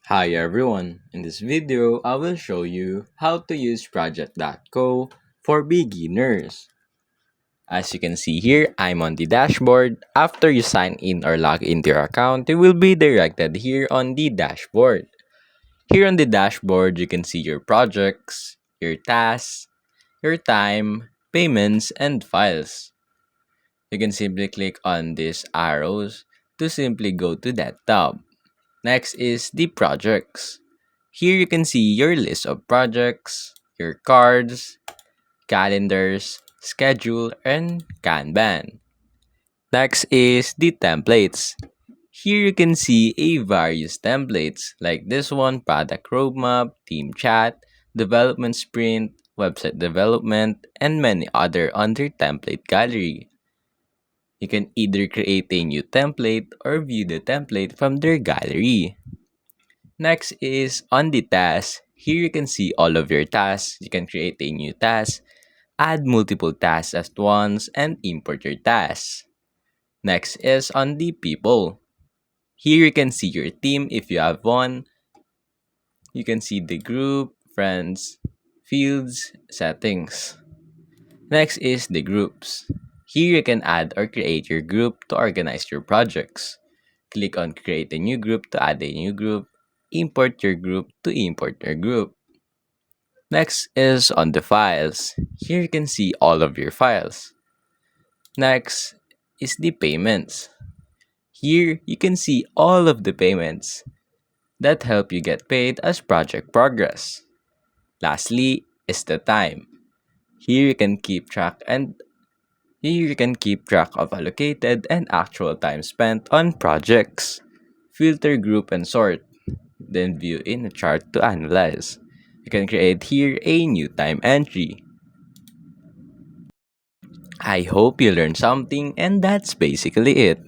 Hi everyone, in this video I will show you how to use Project.co for beginners. As you can see here, I'm on the dashboard. After you sign in or log into your account, you will be directed here on the dashboard. Here on the dashboard, you can see your projects, your tasks, your time, payments, and files. You can simply click on these arrows to simply go to that tab. Next is the projects. Here you can see your list of projects, your cards, calendars, schedule, and Kanban. Next is the templates. Here you can see a various templates like this one, product roadmap, team chat, development sprint, website development, and many other under template gallery. You can either create a new template or view the template from their gallery. Next is on the task. Here you can see all of your tasks. You can create a new task, add multiple tasks at once, and import your tasks. Next is on the people. Here you can see your team if you have one. You can see the group, friends, fields, settings. Next is the groups. Here you can add or create your group to organize your projects. Click on create a new group to add a new group. Import your group to import your group. Next is on the files. Here you can see all of your files. Next is the payments. Here you can see all of the payments that help you get paid as project progress. Lastly is the time. Here you can keep track and here you can keep track of allocated and actual time spent on projects. Filter, group, and sort. Then view in a chart to analyze. You can create here a new time entry. I hope you learned something, and that's basically it.